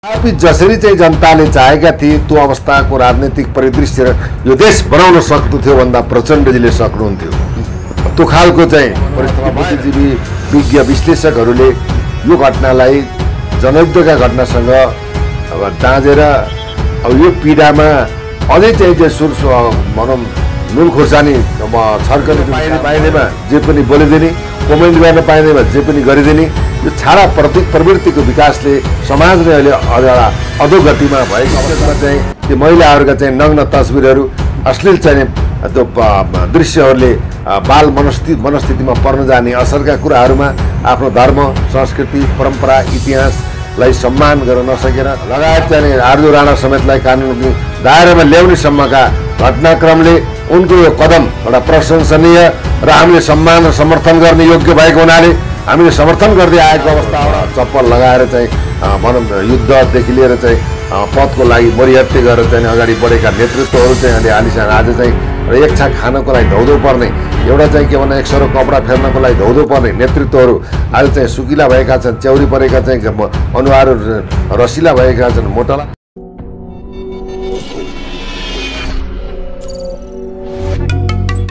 जसरी चाहिँ जनताले चाहेका थिए त्यो अवस्थाको राजनीतिक परिदृश्य यो देश बनाउन सक्दथ्यो भन्दा प्रचण्डजीले सक्नुहुन्थ्यो। त्यो खालको चाहिँ परिस्थिति बुद्धिजीवी विज्ञ विश्लेषकहरूले यो घटनालाई जनयुद्धका घटनासँग अब दाँजेर अब यो पीडामा अझै चाहिँ भनौँ नुन खोर्सानी छर्कने पाइनेमा जे पनि बोलिदिने, कमेन्ट गर्न पाइनेमा जे पनि गरिदिने, यो छाडा प्रवृत्तिको विकासले समाजले अहिले अधोगतिमा भएको अवस्थामा चाहिँ त्यो महिलाहरूका चाहिँ नग्न तस्बिरहरू अश्लील चाहिँ त्यो दृश्यहरूले बाल मनस्थितिमा पर्न जाने असरका कुराहरूमा आफ्नो धर्म, संस्कृति, परम्परा, इतिहासलाई सम्मान गर्न नसकेर लगायत चाहिँ आर्जु राणा समेतलाई कानुनी दायरामा ल्याउने सम्मका घटनाक्रमले उनको यो कदम एउटा प्रशंसनीय र हामीले सम्मान र समर्थन गर्ने योग्य भएको हुनाले हामीले समर्थन गर्दै आएको अवस्थामा चप्पल लगाएर चाहिँ भनौँ युद्धदेखि लिएर चाहिँ पदको लागि मरिहत्ते गरेर चाहिँ अगाडि बढेका नेतृत्वहरू चाहिँ अहिले आलिसान आज चाहिँ एक छाक खानको लागि धौधौ पर्ने, एउटा चाहिँ के भन्दा एक सरो कपडा फेर्नको लागि धौधौ पर्ने नेतृत्वहरू आज चाहिँ सुकिला भएका छन्, च्याउरी परेका चाहिँ अनुहार रसिला भएका छन्, मोटाला।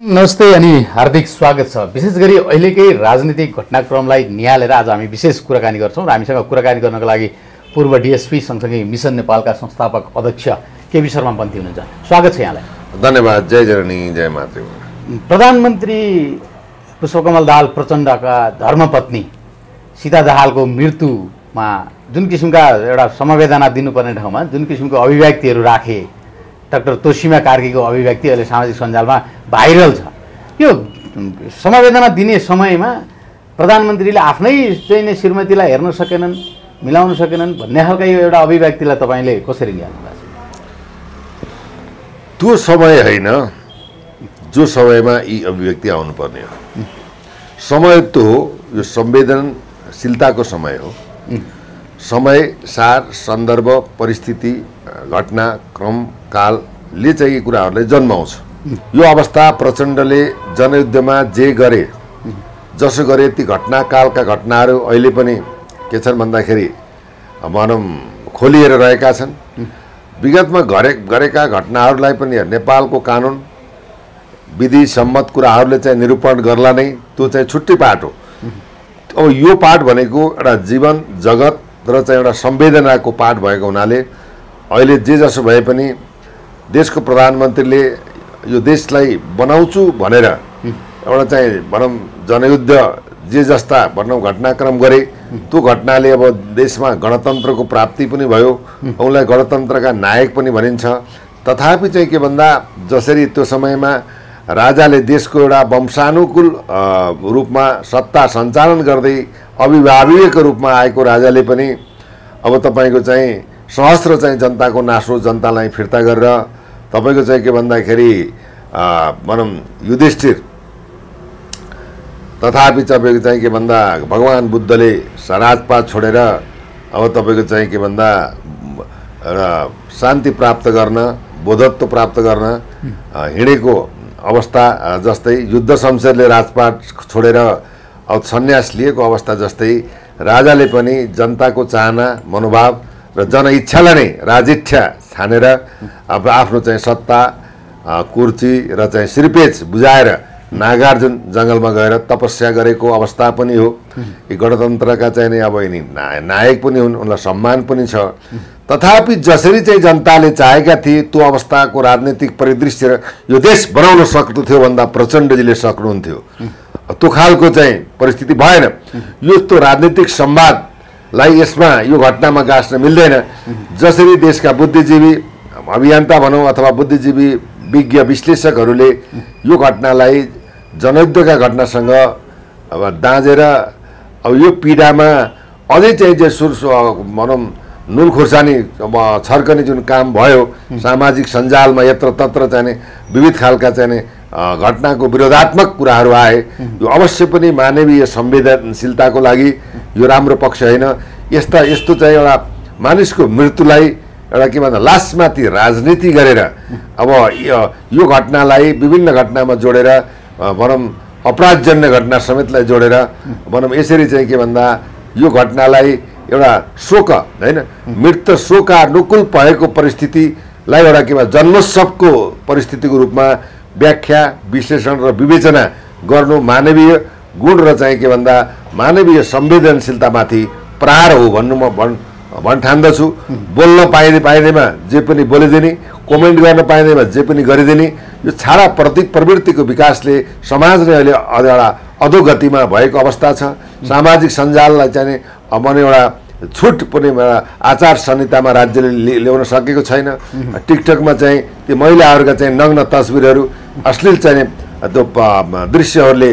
नमस्ते अनि हार्दिक स्वागत छ। विशेष गरी अहिलेकै राजनीतिक घटनाक्रमलाई निहालेर आज हामी विशेष कुराकानी गर्छौँ र हामीसँग कुराकानी गर्नको लागि पूर्व डिएसपी सँगसँगै मिसन नेपालका संस्थापक अध्यक्ष केबी शर्मा पन्थी हुनुहुन्छ। स्वागत छ यहाँलाई। धन्यवाद। जय जननी जय मातृ। प्रधानमन्त्री पुष्पकमल दाहाल प्रचण्डका धर्मपत्नी सीता दाहालको मृत्युमा जुन किसिमका एउटा समवेदना दिनुपर्ने ठाउँमा जुन किसिमको अभिव्यक्तिहरू राखे, डाक्टर तोसीमा कार्कीको अभिव्यक्ति अहिले सामाजिक सञ्जालमा भाइरल छ। यो समवेदना दिने समयमा प्रधानमन्त्रीले आफ्नै चाहिँ नै श्रीमतीलाई हेर्न सकेनन्, मिलाउन सकेनन् भन्ने खालको यो एउटा अभिव्यक्तिलाई तपाईँले कसरी लिनु भएको छ? त्यो समय होइन जो समयमा यी अभिव्यक्ति आउनुपर्ने हो। समय त हो, यो संवेदनशीलताको समय हो। समय, सार, सन्दर्भ, परिस्थिति, घटना, क्रम, कालले चाहिँ यी कुराहरूलाई जन्माउँछ। यो अवस्था प्रचण्डले जनयुद्धमा जे गरे, जसो गरे ती घटनाकालका घटनाहरू अहिले पनि के छन् भन्दाखेरि भनौँ खोलिएर रहेका छन्। विगतमा गरेका घटनाहरूलाई पनि नेपालको कानुन विधि सम्मत कुराहरूले चाहिँ निरूपण गर्ला नै त्यो चाहिँ छुट्टै पाठ हो। अब यो पाठ भनेको एउटा जीवन जगत र चाहिँ एउटा संवेदनाको पाठ भएको हुनाले अहिले जे जसो भए पनि देशको प्रधानमन्त्रीले यो देशलाई बनाउँछु भनेर एउटा चाहिँ भनौँ जनयुद्ध जे जस्ता भनौँ घटनाक्रम गरे, त्यो घटनाले अब देशमा गणतन्त्रको प्राप्ति पनि भयो, उनलाई गणतन्त्रका नायक पनि भनिन्छ। तथापि चाहिँ के भन्दा जसरी त्यो समयमा राजाले देशको एउटा वंशानुकूल रूपमा सत्ता सञ्चालन गर्दै अभिभावकको रूपमा आएको राजाले पनि अब तपाईँको चाहिँ सहस्र चाहिँ जनताको नासो जनतालाई फिर्ता गरेर तपाईँको चाहिँ के भन्दाखेरि भनौँ युधिष्ठिर तथापि तपाईँको चाहिँ के भन्दा भगवान् बुद्धले राजपाट छोडेर अब तपाईँको चाहिँ के भन्दा शान्ति प्राप्त गर्न, बोधत्व प्राप्त गर्न हिँडेको अवस्था जस्तै, युद्ध शमशेरले राजपाट छोडेर अब सन्यास लिएको अवस्था जस्तै राजाले पनि जनताको चाहना, मनोभाव र जनइच्छालाई नै राजिठ्या छानेर अब आफ्नो चाहिँ सत्ता, कुर्ची र चाहिँ सिरपेच बुझाएर नागार्जुन जङ्गलमा गएर तपस्या गरेको अवस्था पनि हो। यी गणतन्त्रका चाहिँ नै अब यिनी नायक पनि हुन्, उनलाई सम्मान पनि छ। तथापि जसरी चाहिँ जनताले चाहेका थिए त्यो अवस्थाको राजनीतिक परिदृश्य यो देश बनाउन सक्दथ्यो भन्दा प्रचण्डजीले सक्नुहुन्थ्यो। त्यो खालको चाहिँ परिस्थिति भएन। यो त्यो राजनीतिक संवादलाई यसमा यो घटनामा गाँस्न मिल्दैन। जसरी देशका बुद्धिजीवी अभियन्ता भनौँ अथवा बुद्धिजीवी विज्ञ विश्लेषकहरूले यो घटनालाई जनयुद्धका घटनासँग अब दाँजेर अब यो पीडामा अझै चाहिँ भनौँ नुन खोर्सानी छर्कने जुन काम भयो सामाजिक सञ्जालमा यत्रतत्र चाहिँ विविध खालका चाहिँ घटनाको विरोधात्मक कुराहरू आए, यो अवश्य पनि मानवीय संवेदनशीलताको लागि यो राम्रो पक्ष होइन। यस्तो चाहिँ एउटा मानिसको मृत्युलाई एउटा के भन्दा लासमाथि राजनीति गरेर अब यो घटनालाई विभिन्न घटनामा जोडेर भनौँ अपराधजन्य घटना समेतलाई जोडेर भनौँ यसरी चाहिँ के भन्दा यो घटनालाई एउटा शोक होइन मृत शोकानुकूल भएको परिस्थितिलाई एउटा के भन्छ जन्मोत्सवको परिस्थितिको रूपमा व्याख्या विश्लेषण र विवेचना गर्नु मानवीय गुण र चाहिँ के भन्दा मानवीय संवेदनशीलतामाथि प्रहार हो भन्नु म ठान्दछु। बोल्न पाइँदैमा जे पनि बोलिदिने, कमेन्ट गर्न पाइँदैमा जे पनि गरिदिने, यो छाडा प्रवृत्तिको विकासले समाजले अहिले एउटा अधोगतिमा भएको अवस्था छ। सामाजिक सञ्जाललाई चाहिँ मन एउटा छुट पनि आचार संहितामा राज्यले ल्याउन सकेको छैन। टिकटकमा चाहिँ ती महिलाहरूका चाहिँ नग्न तस्बिरहरू अश्लील चाहिँ त्यो दृश्यहरूले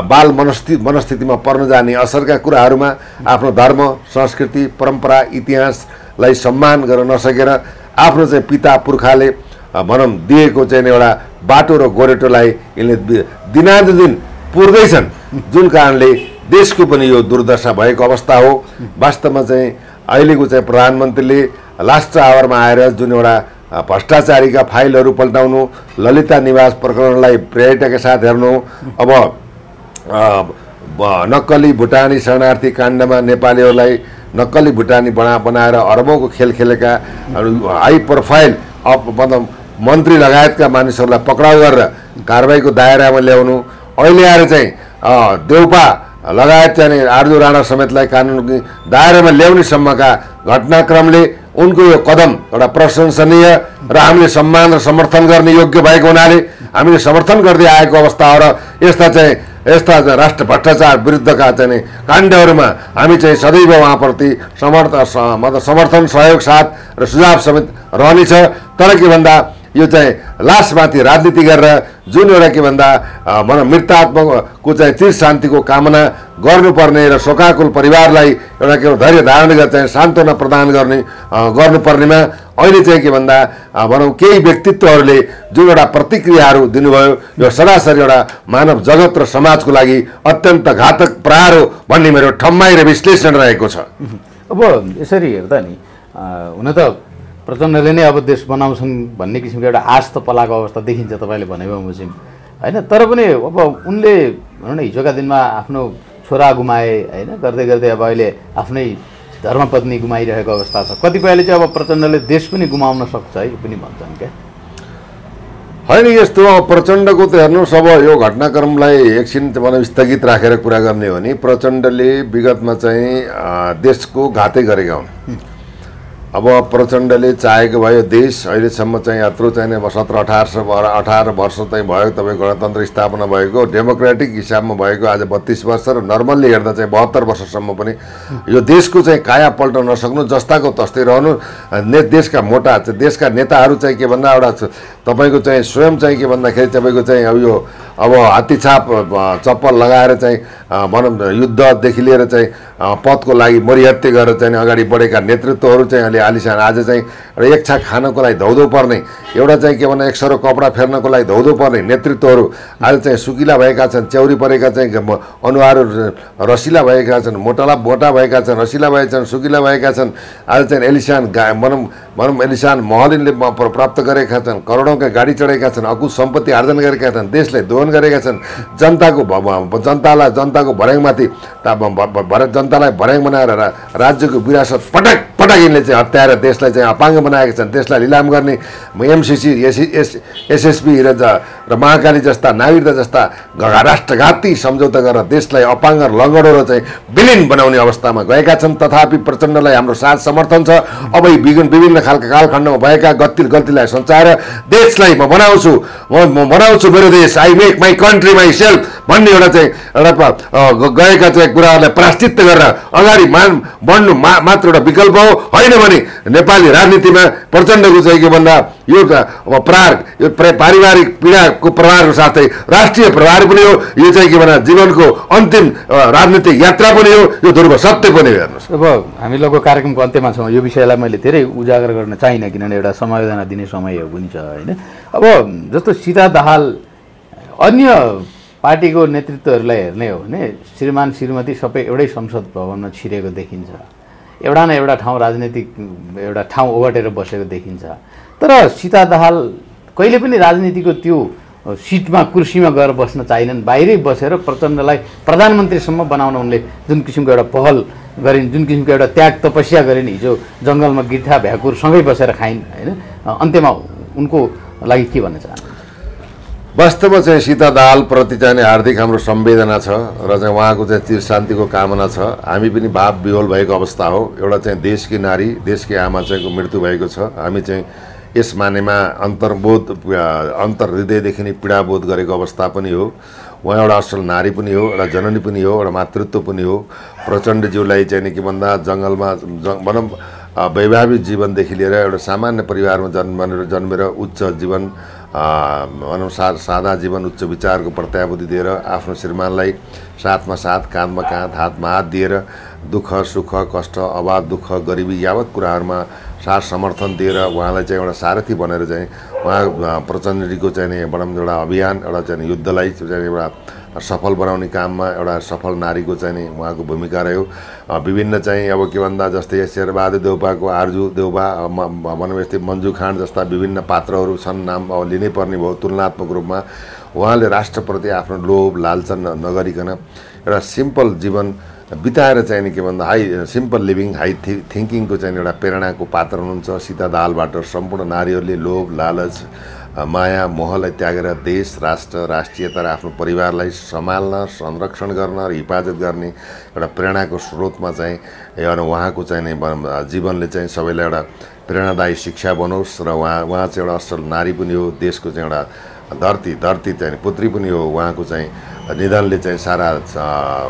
बाल मनस्थितिमा पर्न जाने असरका कुराहरूमा आफ्नो धर्म संस्कृति परम्परा इतिहासलाई सम्मान गर्न नसकेर आफ्नो चाहिँ पिता पुर्खाले भनौँ दिएको चाहिँ एउटा बाटो र गोरेटोलाई यिनले दिनानुदिन पुर्दैछन्, जुन कारणले देशको पनि यो दुर्दशा भएको अवस्था हो। वास्तवमा चाहिँ अहिलेको चाहिँ प्रधानमन्त्रीले लास्ट आवरमा आएर जुन एउटा भ्रष्टाचारीका फाइलहरू पल्टाउनु, ललिता निवास प्रकरणलाई प्रायोरिटीका साथ हेर्नु, अब नक्कली भुटानी शरणार्थी काण्डमा नेपालीहरूलाई नक्कली भुटानी बनाएर अरबौँको खेल खेलेका हाई प्रोफाइल मतलब मन्त्री लगायतका मानिसहरूलाई पक्राउ गरेर कारबाहीको दायरामा ल्याउनु, अहिले आएर चाहिँ देउपा लगायत चाहिँ आर्जु राणा समेतलाई कानुनको दायरामा ल्याउने सम्मका घटनाक्रमले उनको यो कदम एउटा प्रशंसनीय र हामीले सम्मान र समर्थन गर्ने योग्य भएको हुनाले हामीले समर्थन गर्दै आएको अवस्था हो। र यस्ता राष्ट्र भ्रष्टाचार विरुद्धका चाहिँ काण्डहरूमा हामी चाहिँ सदैव उहाँप्रति समर्थन सहयोग साथ र सुझाव समेत रहनेछ। तर के भन्दा यो चाहिँ लासमाथि राजनीति गरेर जुन एउटा के भन्दा मृतात्माको चाहिँ चिर शान्तिको कामना गर्नुपर्ने र शोकाकुल परिवारलाई एउटा के धैर्य धारण गरेर चाहिँ सान्त्वना प्रदान गर्नुपर्नेमा अहिले चाहिँ के भन्दा भनौँ केही व्यक्तित्वहरूले जुन एउटा प्रतिक्रियाहरू दिनुभयो यो सरासरी एउटा मानव जगत र समाजको लागि अत्यन्त घातक प्रहार हो भन्ने मेरो ठम्माई र विश्लेषण रहेको छ। अब यसरी हेर्दा नि हुन त प्रचण्डले नै अब देश बनाउँछन् भन्ने किसिमको एउटा आश त पलाएको अवस्था देखिन्छ तपाईँले भने बमोजिम होइन। तर पनि अब उनले भनौँ न हिजोका दिनमा आफ्नो छोरा गुमाए होइन, गर्दै गर्दै अब अहिले आफ्नै धर्मपत्नी गुमाइरहेको अवस्था छ। कतिपयले चाहिँ अब प्रचण्डले देश पनि गुमाउन सक्छ है पनि भन्छन् क्या होइन। यस्तो अब प्रचण्डको त हेर्नुहोस्, अब यो घटनाक्रमलाई एकछिन मतलब स्थगित राखेर कुरा गर्ने हो भने प्रचण्डले विगतमा चाहिँ देशको घातै गरेका हुन्। अब प्रचण्डले चाहेको भयो देश अहिलेसम्म चाहिँ यत्रो चाहिँ 17-18 वर्ष चाहिँ भयो तपाईँ गणतन्त्र स्थापना भएको, डेमोक्रेटिक हिसाबमा भएको आज 32 वर्ष र नर्मल्ली हेर्दा चाहिँ 72 वर्षसम्म पनि यो देशको चाहिँ काया पल्ट नसक्नु, जस्ताको तस्तै रहनु। देशका देशका नेताहरू चाहिँ के भन्दा एउटा तपाईँको चाहिँ स्वयं चाहिँ के भन्दाखेरि तपाईँको चाहिँ अब हात्तीछाप चप्पल लगाएर चाहिँ भनौँ युद्धदेखि लिएर चाहिँ पदको लागि मरिहत्ते गरेर चाहिँ अगाडि बढेका नेतृत्वहरू चाहिँ अहिले आलिशान आज चाहिँ एउटा एक छाक खानको लागि धौधौ पर्ने, एउटा चाहिँ के भन्दा एक सरो कपडा फेर्नको लागि धौधौ पर्ने नेतृत्वहरू आज चाहिँ सुकिला भएका छन्, च्याउरी परेका चाहिँ अनुहार रसिला भएका छन्, मोटा भएका छन्, रसिला भएका छन्, सुकिला भएका छन्। आज चाहिँ एलिसान भनौँ एलिसान महलिनले प्राप्त गरेका छन्, करोडौँका गाडी चढेका छन्, अकुत सम्पत्ति आर्जन गरेका छन्, देशलाई दोहन गरेका छन्, जनताको भर्याङमाथि जनतालाई भर्याङ बनाएर राज्यको विरासत पटक यिनले चाहिँ हत्याएर देशलाई चाहिँ अपाङ्ग बनाएका छन्। देशलाई लिलाम गर्ने एमसिसी एसएसपी र महाकाली जस्ता नागरिकता जस्ता राष्ट्रघाती सम्झौता गरेर देशलाई अपाङ्ग लङ्गडो र चाहिँ विलिन बनाउने अवस्थामा गएका छन्। तथापि प्रचण्डलाई हाम्रो साथ समर्थन छ। अब यी विभिन्न खालका कालखण्डमा भएका गल्तीलाई सञ्चाएर देशलाई म बनाउँछु मेरो देश, I make my country my self भन्ने एउटा चाहिँ गएका चाहिँ कुराहरूलाई प्रायश्चित्त गरेर अगाडि बढ्नु मात्र एउटा विकल्प हो, होइन भने नेपाली राजनीतिमा प्रचण्डको चाहिँ के भन्दा यो प्रहार यो पारिवारिक पीडाको प्रहारको साथै राष्ट्रिय प्रहार पनि हो। यो चाहिँ के भन्दा जीवनको अन्तिम राजनीतिक यात्रा पनि हो, यो ध्रुव सत्य पनि हो। हेर्नुहोस्, अब हामी लगभग कार्यक्रमको अन्त्यमा छौँ। यो विषयलाई मैले धेरै उजागर गर्न चाहिनँ किनभने एउटा संवेदना दिने समय हो पनि छ होइन। अब जस्तो सीता दाहाल अन्य पार्टीको नेतृत्वहरूलाई हेर्ने हो भने श्रीमान श्रीमती सबै एउटै संसद भवनमा छिरेको देखिन्छ, एउटा न एउटा ठाउँ राजनीतिक एउटा ठाउँ ओगटेर बसेको देखिन्छ। तर सीता दाहाल कहिले पनि राजनीतिको त्यो सिटमा कुर्सीमा गएर बस्न चाहिनन्, बाहिरै बसेर प्रचण्डलाई प्रधानमन्त्रीसम्म बनाउन उनले जुन किसिमको एउटा पहल गरिन्, जुन किसिमको एउटा त्याग तपस्या गरिन्, हिजो जङ्गलमा गिट्ठा भ्याकुर सँगै बसेर खाइन् होइन, अन्त्यमा उनको लागि के भन्न चाहनुहुन्छ? वास्तवमा चाहिँ सीता दाहालप्रति चाहिँ हार्दिक हाम्रो संवेदना छ र चाहिँ उहाँको चाहिँ चिर शान्तिको कामना छ। हामी पनि भाव विह्वल भएको अवस्था हो। एउटा चाहिँ देशकी नारी, देशकी आमा चाहिँको मृत्यु भएको छ। हामी चाहिँ यस मानेमा अन्तर्हृदयदेखि नै पीडाबोध गरेको अवस्था पनि हो। उहाँ एउटा असल नारी पनि हो, एउटा जननी पनि हो, एउटा मातृत्व पनि हो। प्रचण्डज्यूलाई चाहिँ के भन्दा जङ्गलमा भनौँ वैवाहिक जीवनदेखि लिएर एउटा सामान्य परिवारमा जन्मेर उच्च जीवन भनौँ सादा जीवन, उच्च विचारको प्रत्याभूति दिएर आफ्नो श्रीमानलाई साथमा साथ, काँधमा काँध, हातमा हात दिएर दुःख सुख कष्ट अभाव दुःख गरिबी यावत कुराहरूमा साथ समर्थन दिएर उहाँलाई चाहिँ एउटा सारथी बनेर चाहिँ उहाँ प्रचण्डजीको चाहिँ भनौँ एउटा अभियान, एउटा चाहिँ युद्धलाई चाहिँ एउटा सफल बनाउने काममा एउटा सफल नारीको चाहिँ नि उहाँको भूमिका रह्यो। विभिन्न चाहिँ अब के भन्दा जस्तै शेरबहादुर देउपाको आर्जु देउपा, भनौँ यस्तै मन्जु खाँड जस्ता विभिन्न पात्रहरू छन्, नाम अब लिनै पर्ने भयो। तुलनात्मक रूपमा उहाँले राष्ट्रप्रति आफ्नो लोभ लालचा नगरिकन एउटा सिम्पल जीवन बिताएर चाहिँ नि के भन्दा सिम्पल लिभिङ हाई थिङ्किङको चाहिँ एउटा प्रेरणाको पात्र हुनुहुन्छ। सीता दाहालबाट सम्पूर्ण नारीहरूले लोभ लालच माया मोहलाई त्यागेर देश राष्ट्र राष्ट्रियता र आफ्नो परिवारलाई सम्हाल्न, संरक्षण गर्न र हिफाजत गर्ने एउटा प्रेरणाको स्रोतमा चाहिँ उहाँको चाहिँ जीवनले चाहिँ सबैलाई एउटा प्रेरणादायी शिक्षा बनोस् र उहाँ चाहिँ एउटा असल नारी पनि हो, देशको चाहिँ एउटा धरती चाहिँ पुत्री पनि हो। उहाँको चाहिँ निधनले चाहिँ सारा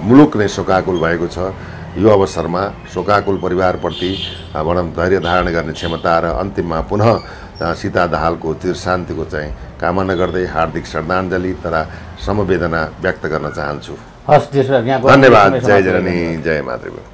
मुलुक नै शोकाकुल भएको छ। यो अवसरमा शोकाकुल परिवारप्रति भनौँ धैर्य धारण गर्ने क्षमता र अन्तिममा पुनः सीता दाहालको चिर शान्तिको चाहिँ कामना गर्दै हार्दिक श्रद्धाञ्जली तथा समवेदना व्यक्त गर्न चाहन्छु। हस्, धन्यवाद। जय जननी, जय मातृभूमि।